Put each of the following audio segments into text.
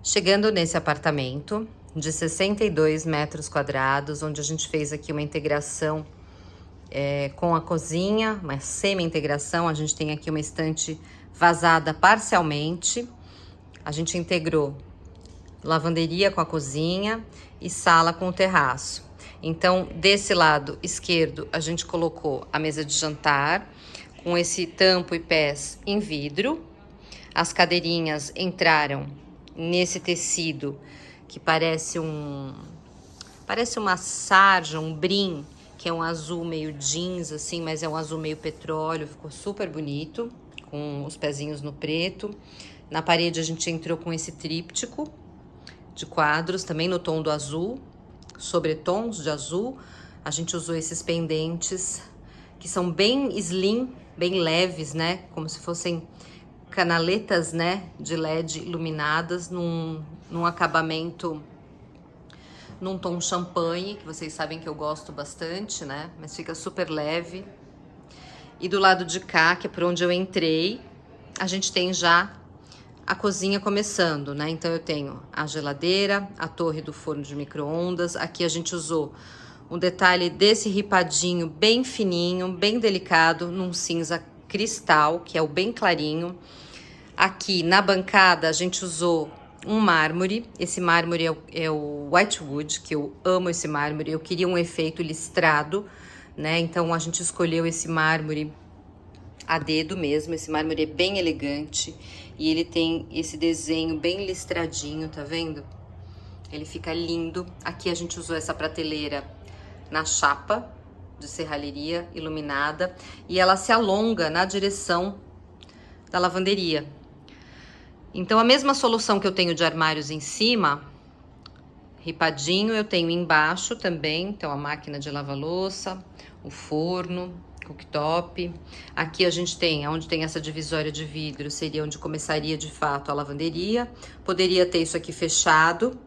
Chegando nesse apartamento de 62 metros quadrados, onde a gente fez aqui uma integração com a cozinha, uma semi-integração, a gente tem aqui uma estante vazada parcialmente, a gente integrou lavanderia com a cozinha e sala com o terraço. Então, desse lado esquerdo, a gente colocou a mesa de jantar, com esse tampo e pés em vidro. As cadeirinhas entraram nesse tecido que parece uma sarja, um brim, que é um azul meio jeans assim, mas é um azul meio petróleo, ficou super bonito, com os pezinhos no preto. Na parede a gente entrou com esse tríptico de quadros, também no tom do azul, sobretons de azul. A gente usou esses pendentes que são bem slim, bem leves, né? Como se fossem canaletas, né, de LED iluminadas num acabamento, num tom champanhe, que vocês sabem que eu gosto bastante, né, mas fica super leve. E do lado de cá, que é por onde eu entrei, a gente tem já a cozinha começando, né, então eu tenho a geladeira, a torre do forno de micro-ondas. Aqui a gente usou um detalhe desse ripadinho bem fininho, bem delicado, num cinza cristal, que é o bem clarinho. Aqui na bancada a gente usou um mármore. Esse mármore é o Whitewood, que eu amo esse mármore. Eu queria um efeito listrado, né? Então a gente escolheu esse mármore a dedo mesmo. Esse mármore é bem elegante e ele tem esse desenho bem listradinho, tá vendo? Ele fica lindo. Aqui a gente usou essa prateleira na chapa de serralheria iluminada e ela se alonga na direção da lavanderia. Então a mesma solução que eu tenho de armários em cima, ripadinho, eu tenho embaixo também. Então a máquina de lavar louça, o forno, cooktop. Aqui a gente tem, onde tem essa divisória de vidro, seria onde começaria de fato a lavanderia. Poderia ter isso aqui fechado,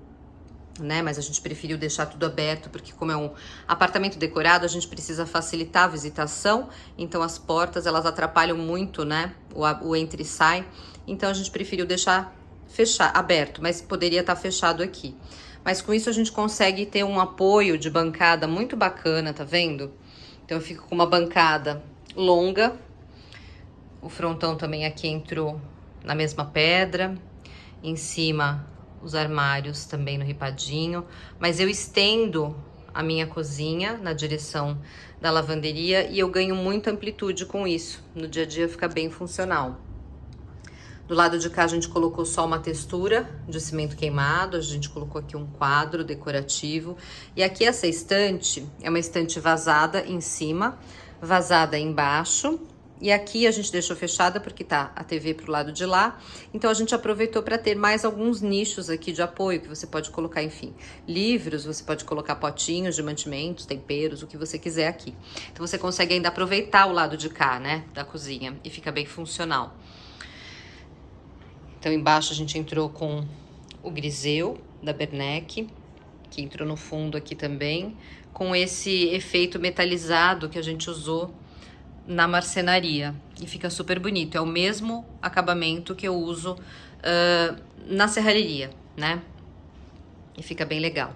né? Mas a gente preferiu deixar tudo aberto, porque como é um apartamento decorado, a gente precisa facilitar a visitação, então as portas, elas atrapalham muito, né? O entra e sai, então a gente preferiu deixar aberto, mas poderia estar fechado aqui. Mas com isso a gente consegue ter um apoio de bancada muito bacana, tá vendo? Então eu fico com uma bancada longa, o frontão também aqui entrou na mesma pedra, em cima os armários também no ripadinho, mas eu estendo a minha cozinha na direção da lavanderia e eu ganho muita amplitude com isso. No dia a dia fica bem funcional. Do lado de cá a gente colocou só uma textura de cimento queimado, a gente colocou aqui um quadro decorativo. E aqui essa estante é uma estante vazada em cima, vazada embaixo. E aqui a gente deixou fechada porque tá a TV pro lado de lá. Então a gente aproveitou para ter mais alguns nichos aqui de apoio que você pode colocar, enfim, livros, você pode colocar potinhos de mantimentos, temperos, o que você quiser aqui. Então você consegue ainda aproveitar o lado de cá, né, da cozinha, e fica bem funcional. Então embaixo a gente entrou com o griseu da Bernec, que entrou no fundo aqui também, com esse efeito metalizado que a gente usou na marcenaria, e fica super bonito. É o mesmo acabamento que eu uso na serralheria, né? E fica bem legal.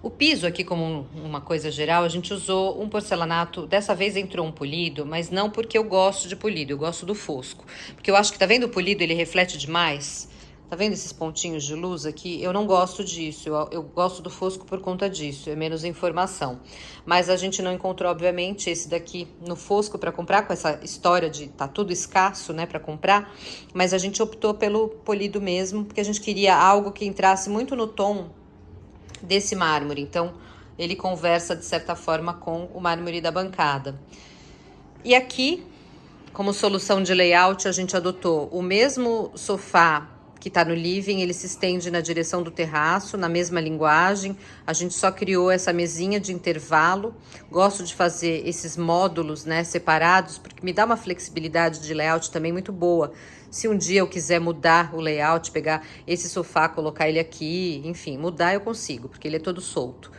O piso aqui, como uma coisa geral, a gente usou um porcelanato. Dessa vez entrou um polido, mas não porque eu gosto de polido, eu gosto do fosco. Porque eu acho que, tá vendo o polido, ele reflete demais? Tá vendo esses pontinhos de luz aqui? Eu não gosto disso, eu gosto do fosco por conta disso, é menos informação. Mas a gente não encontrou, obviamente, esse daqui no fosco para comprar, com essa história de tá tudo escasso, né, para comprar. Mas a gente optou pelo polido mesmo, porque a gente queria algo que entrasse muito no tom desse mármore. Então, ele conversa, de certa forma, com o mármore da bancada. E aqui, como solução de layout, a gente adotou o mesmo sofá que tá no living, ele se estende na direção do terraço, na mesma linguagem. A gente só criou essa mesinha de intervalo. Gosto de fazer esses módulos, né, separados, porque me dá uma flexibilidade de layout também muito boa. Se um dia eu quiser mudar o layout, pegar esse sofá, colocar ele aqui, enfim, mudar eu consigo, porque ele é todo solto.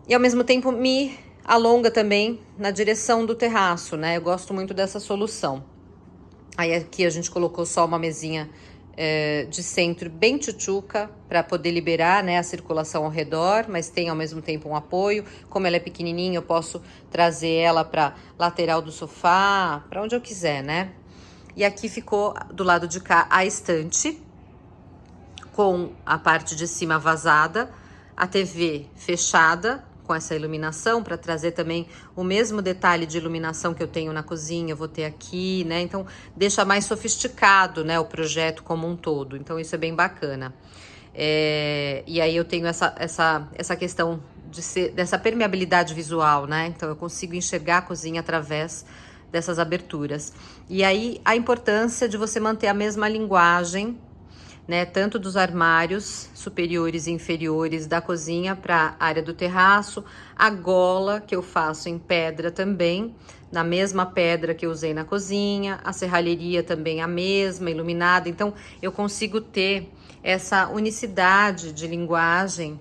E ao mesmo tempo me alonga também na direção do terraço, né? Eu gosto muito dessa solução. Aí aqui a gente colocou só uma mesinha de centro bem tchutchuca para poder liberar, né, a circulação ao redor, mas tem ao mesmo tempo um apoio. Como ela é pequenininha, eu posso trazer ela para lateral do sofá, para onde eu quiser, né? E aqui ficou do lado de cá a estante, com a parte de cima vazada, a TV fechada, com essa iluminação, para trazer também o mesmo detalhe de iluminação que eu tenho na cozinha, eu vou ter aqui, né? Então, deixa mais sofisticado, né, o projeto como um todo. Então, isso é bem bacana. E aí eu tenho essa questão dessa permeabilidade visual, né? Então, eu consigo enxergar a cozinha através dessas aberturas. E aí, a importância de você manter a mesma linguagem, né, tanto dos armários superiores e inferiores da cozinha para a área do terraço, a gola que eu faço em pedra também, na mesma pedra que eu usei na cozinha, a serralheria também a mesma, iluminada. Então, eu consigo ter essa unicidade de linguagem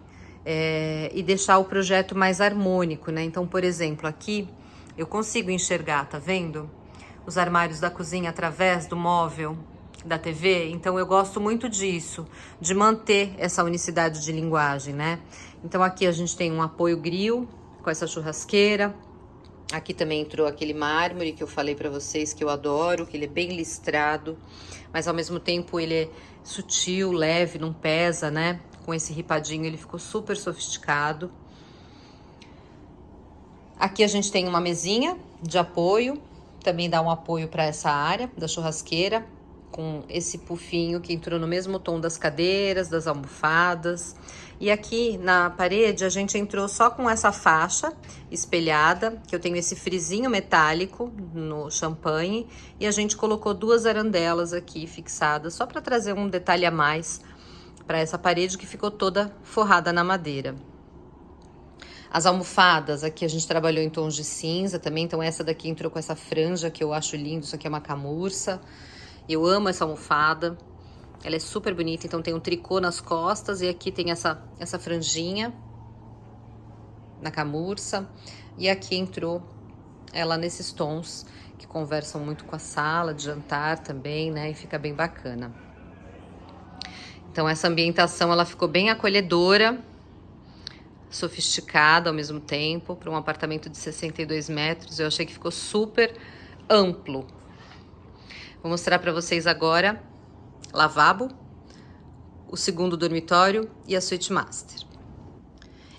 e deixar o projeto mais harmônico, né? Então, por exemplo, aqui eu consigo enxergar, tá vendo? Os armários da cozinha através do móvel da TV, então eu gosto muito disso, de manter essa unicidade de linguagem, né? Então aqui a gente tem um apoio grill com essa churrasqueira. Aqui também entrou aquele mármore que eu falei pra vocês que eu adoro, que ele é bem listrado, mas ao mesmo tempo ele é sutil, leve, não pesa, né? Com esse ripadinho ele ficou super sofisticado. Aqui a gente tem uma mesinha de apoio, também dá um apoio para essa área da churrasqueira, com esse pufinho que entrou no mesmo tom das cadeiras, das almofadas. E aqui na parede a gente entrou só com essa faixa espelhada, que eu tenho esse frisinho metálico no champanhe, e a gente colocou 2 arandelas aqui fixadas, só para trazer um detalhe a mais para essa parede que ficou toda forrada na madeira. As almofadas, aqui a gente trabalhou em tons de cinza também, então essa daqui entrou com essa franja que eu acho lindo, isso aqui é uma camurça. Eu amo essa almofada, ela é super bonita, então tem um tricô nas costas e aqui tem essa franjinha na camurça. E aqui entrou ela nesses tons que conversam muito com a sala de jantar também, né? E fica bem bacana. Então essa ambientação, ela ficou bem acolhedora, sofisticada ao mesmo tempo, para um apartamento de 62 metros. Eu achei que ficou super amplo. Vou mostrar para vocês agora lavabo, o segundo dormitório e a suíte master.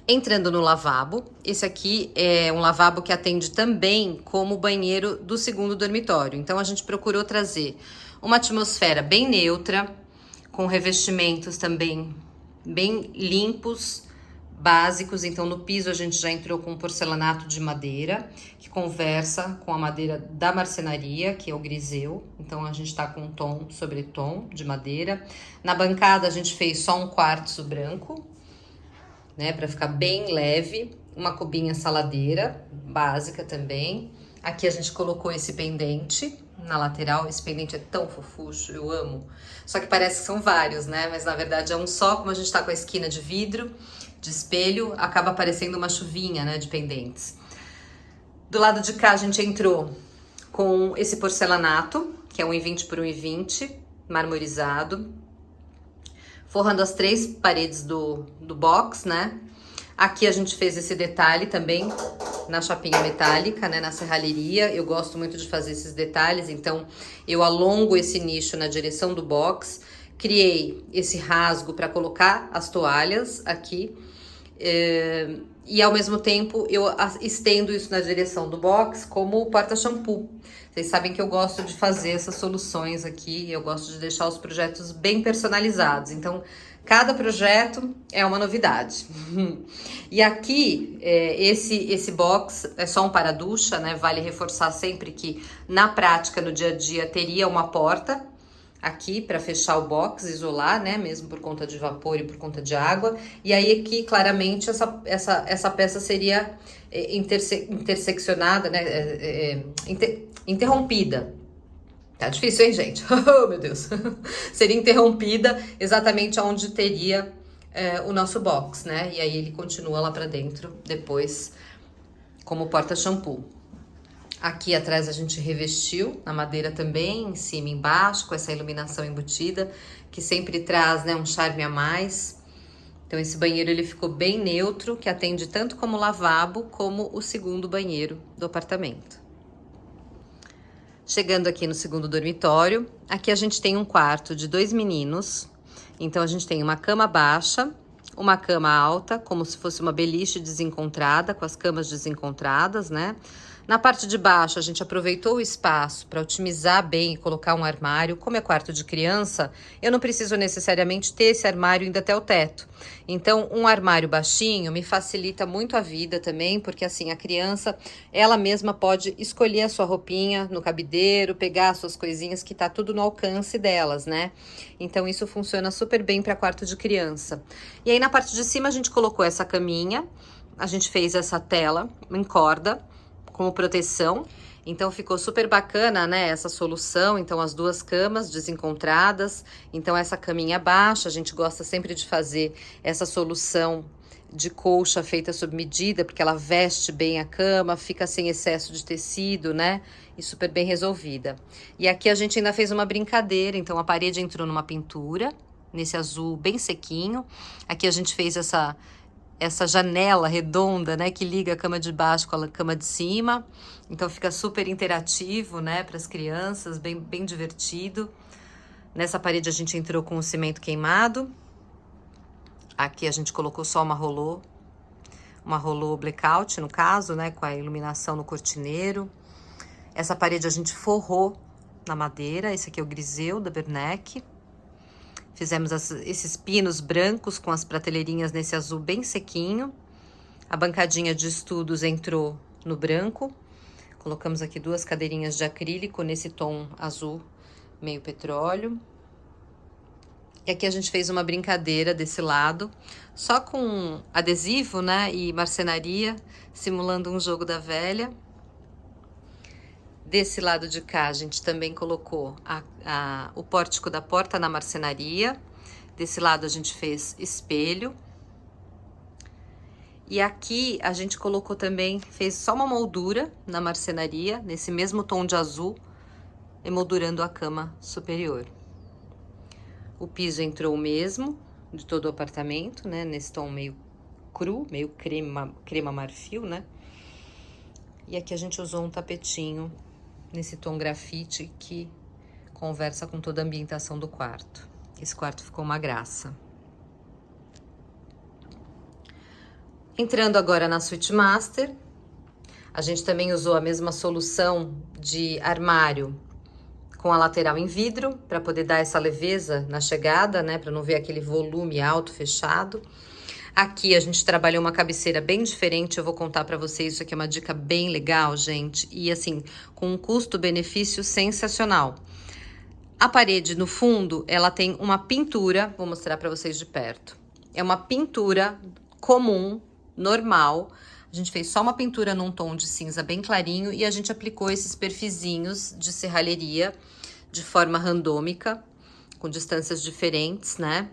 Entrando no lavabo, esse aqui é um lavabo que atende também como banheiro do segundo dormitório. Então a gente procurou trazer uma atmosfera bem neutra, com revestimentos também bem limpos, básicos. Então no piso a gente já entrou com porcelanato de madeira, que conversa com a madeira da marcenaria, que é o griseu. Então a gente tá com um tom sobre tom de madeira. Na bancada a gente fez só um quartzo branco, né, para ficar bem leve. Uma cubinha saladeira, básica também. Aqui a gente colocou esse pendente na lateral. Esse pendente é tão fofucho, eu amo. Só que parece que são vários, né, mas na verdade é um só. Como a gente tá com a esquina de vidro, de espelho, acaba parecendo uma chuvinha, né, de pendentes. Do lado de cá a gente entrou com esse porcelanato, que é 1,20 por 1,20, marmorizado, forrando as 3 paredes do box, né. Aqui a gente fez esse detalhe também na chapinha metálica, né, na serralheria. Eu gosto muito de fazer esses detalhes, então eu alongo esse nicho na direção do box. Criei esse rasgo para colocar as toalhas aqui. E ao mesmo tempo eu estendo isso na direção do box como porta-shampoo. Vocês sabem que eu gosto de fazer essas soluções aqui, eu gosto de deixar os projetos bem personalizados. Então, cada projeto é uma novidade. E aqui, esse box é só um para-ducha, né? Vale reforçar sempre que na prática, no dia a dia, teria uma porta aqui para fechar o box, isolar, né, mesmo por conta de vapor e por conta de água. E aí aqui, claramente, essa peça seria interseccionada, né, interrompida. Tá difícil, hein, gente? Oh, meu Deus! Seria interrompida exatamente onde teria o nosso box, né? E aí ele continua lá para dentro depois como porta-shampoo. Aqui atrás a gente revestiu na madeira também, em cima e embaixo, com essa iluminação embutida, que sempre traz, né, um charme a mais. Então esse banheiro ele ficou bem neutro, que atende tanto como lavabo, como o segundo banheiro do apartamento. Chegando aqui no segundo dormitório, aqui a gente tem um quarto de 2 meninos. Então a gente tem uma cama baixa, uma cama alta, como se fosse uma beliche desencontrada, com as camas desencontradas, né? Na parte de baixo, a gente aproveitou o espaço para otimizar bem e colocar um armário. Como é quarto de criança, eu não preciso necessariamente ter esse armário indo até o teto. Então, um armário baixinho me facilita muito a vida também, porque assim, a criança, ela mesma pode escolher a sua roupinha no cabideiro, pegar as suas coisinhas, que tá tudo no alcance delas, né? Então, isso funciona super bem para quarto de criança. E aí, na parte de cima, a gente colocou essa caminha, a gente fez essa tela em corda, como proteção, então ficou super bacana, né, essa solução. Então as duas camas desencontradas, então essa caminha baixa, a gente gosta sempre de fazer essa solução de colcha feita sob medida, porque ela veste bem a cama, fica sem excesso de tecido, né, e super bem resolvida. E aqui a gente ainda fez uma brincadeira, então a parede entrou numa pintura, nesse azul bem sequinho, aqui a gente fez essa janela redonda, né, que liga a cama de baixo com a cama de cima. Então fica super interativo, né, para as crianças, bem divertido. Nessa parede a gente entrou com o cimento queimado. Aqui a gente colocou só uma rolô blackout, no caso, né, com a iluminação no cortineiro. Essa parede a gente forrou na madeira, esse aqui é o griseu da Bernec. Fizemos esses pinos brancos com as prateleirinhas nesse azul bem sequinho. A bancadinha de estudos entrou no branco. Colocamos aqui 2 cadeirinhas de acrílico nesse tom azul meio petróleo. E aqui a gente fez uma brincadeira desse lado, só com adesivo, né, e marcenaria, simulando um jogo da velha. Desse lado de cá, a gente também colocou o pórtico da porta na marcenaria. Desse lado, a gente fez espelho. E aqui, a gente colocou também, fez só uma moldura na marcenaria, nesse mesmo tom de azul, emoldurando a cama superior. O piso entrou o mesmo, de todo o apartamento, né? Nesse tom meio cru, meio crema marfil, né? E aqui a gente usou um tapetinho nesse tom grafite que conversa com toda a ambientação do quarto. Esse quarto ficou uma graça. Entrando agora na suíte master, a gente também usou a mesma solução de armário com a lateral em vidro, para poder dar essa leveza na chegada, né, para não ver aquele volume alto fechado. Aqui a gente trabalhou uma cabeceira bem diferente, eu vou contar para vocês, isso aqui é uma dica bem legal, gente, e assim, com um custo-benefício sensacional. A parede no fundo, ela tem uma pintura, vou mostrar para vocês de perto. É uma pintura comum, normal. A gente fez só uma pintura num tom de cinza bem clarinho e a gente aplicou esses perfizinhos de serralheria de forma randômica, com distâncias diferentes, né?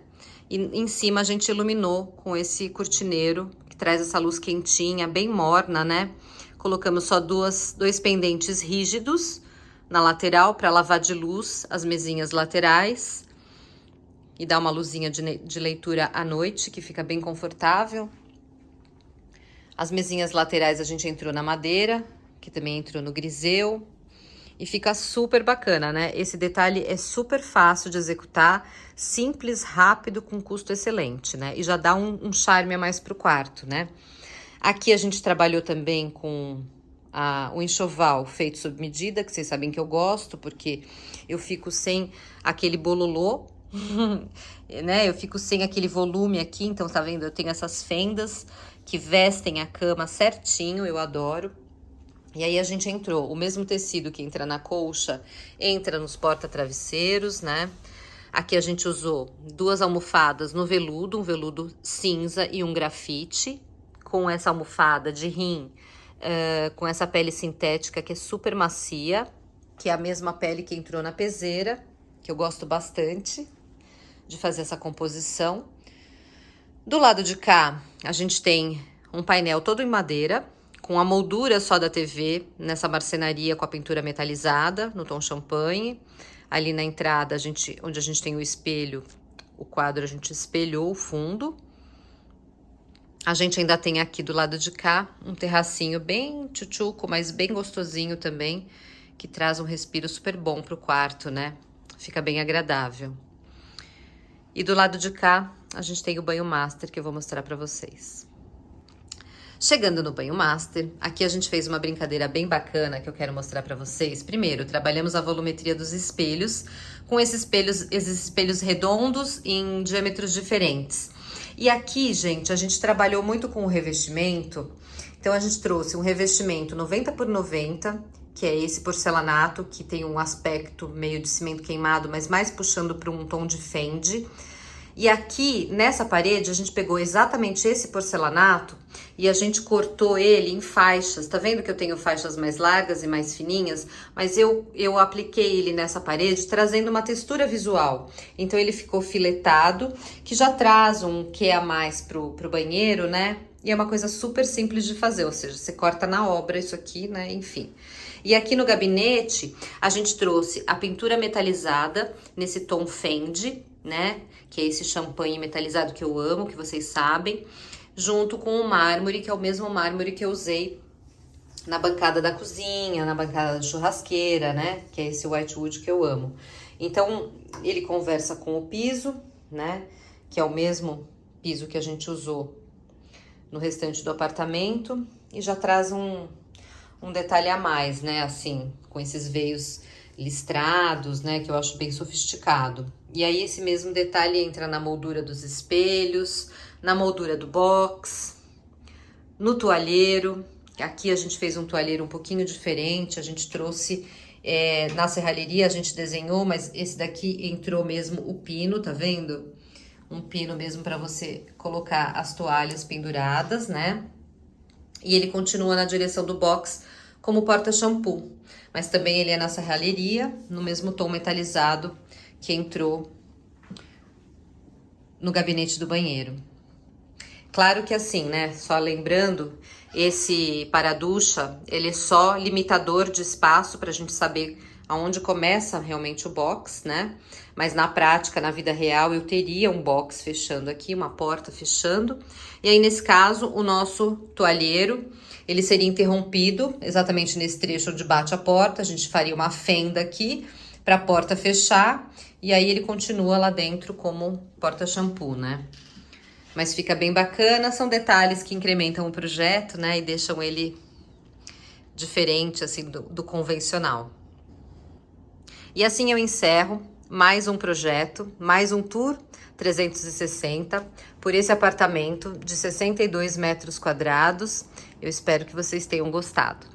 E em cima a gente iluminou com esse cortineiro, que traz essa luz quentinha, bem morna, né? Colocamos só dois pendentes rígidos na lateral para lavar de luz as mesinhas laterais e dar uma luzinha de leitura à noite, que fica bem confortável. As mesinhas laterais a gente entrou na madeira, que também entrou no griseu. E fica super bacana, né? Esse detalhe é super fácil de executar, simples, rápido, com custo excelente, né? E já dá um charme a mais pro quarto, né? Aqui a gente trabalhou também com o enxoval feito sob medida, que vocês sabem que eu gosto, porque eu fico sem aquele bololô, né? Eu fico sem aquele volume aqui, então tá vendo? Eu tenho essas fendas que vestem a cama certinho, eu adoro. E aí a gente entrou, o mesmo tecido que entra na colcha, entra nos porta-travesseiros, né? Aqui a gente usou 2 almofadas no veludo, um veludo cinza e um grafite, com essa almofada de rim, com essa pele sintética que é super macia, que é a mesma pele que entrou na peseira, que eu gosto bastante de fazer essa composição. Do lado de cá, a gente tem um painel todo em madeira, com a moldura só da TV, nessa marcenaria com a pintura metalizada, no tom champanhe. Ali na entrada, onde a gente tem o espelho, o quadro, a gente espelhou o fundo. A gente ainda tem aqui do lado de cá um terracinho bem tchutchuco, mas bem gostosinho também, que traz um respiro super bom pro quarto, né? Fica bem agradável. E do lado de cá, a gente tem o banho master, que eu vou mostrar pra vocês. Chegando no banho master, aqui a gente fez uma brincadeira bem bacana que eu quero mostrar pra vocês. Primeiro, trabalhamos a volumetria dos espelhos, com esses espelhos redondos em diâmetros diferentes. E aqui, gente, a gente trabalhou muito com o revestimento. Então, a gente trouxe um revestimento 90 por 90, que é esse porcelanato, que tem um aspecto meio de cimento queimado, mas mais puxando para um tom de fende. E aqui, nessa parede, a gente pegou exatamente esse porcelanato e a gente cortou ele em faixas. Tá vendo que eu tenho faixas mais largas e mais fininhas? Mas eu apliquei ele nessa parede, trazendo uma textura visual. Então, ele ficou filetado, que já traz um quê a mais pro banheiro, né? E é uma coisa super simples de fazer, ou seja, você corta na obra isso aqui, né? Enfim. E aqui no gabinete, a gente trouxe a pintura metalizada nesse tom fende, né? Que é esse champanhe metalizado que eu amo, que vocês sabem, junto com o mármore, que é o mesmo mármore que eu usei na bancada da cozinha, na bancada da churrasqueira, né? Que é esse whitewood que eu amo. Então, ele conversa com o piso, né? Que é o mesmo piso que a gente usou no restante do apartamento, e já traz um detalhe a mais, né? Assim, com esses veios listrados, né? Que eu acho bem sofisticado. E aí, esse mesmo detalhe entra na moldura dos espelhos, na moldura do box, no toalheiro. Aqui a gente fez um toalheiro um pouquinho diferente, a gente trouxe na serralheria, a gente desenhou, mas esse daqui entrou mesmo o pino, tá vendo? Um pino mesmo para você colocar as toalhas penduradas, né? E ele continua na direção do box como porta-shampoo, mas também ele é na serralheria, no mesmo tom metalizado que entrou no gabinete do banheiro. Claro que assim, né, só lembrando, esse para-ducha, ele é só limitador de espaço pra gente saber aonde começa realmente o box, né? Mas na prática, na vida real, eu teria um box fechando aqui, uma porta fechando. E aí, nesse caso, o nosso toalheiro, ele seria interrompido exatamente nesse trecho onde bate a porta. A gente faria uma fenda aqui para a porta fechar. E aí, ele continua lá dentro como porta-shampoo, né? Mas fica bem bacana, são detalhes que incrementam o projeto, né? E deixam ele diferente, assim, do convencional. E assim eu encerro mais um projeto, mais um tour 360 por esse apartamento de 62 metros quadrados. Eu espero que vocês tenham gostado.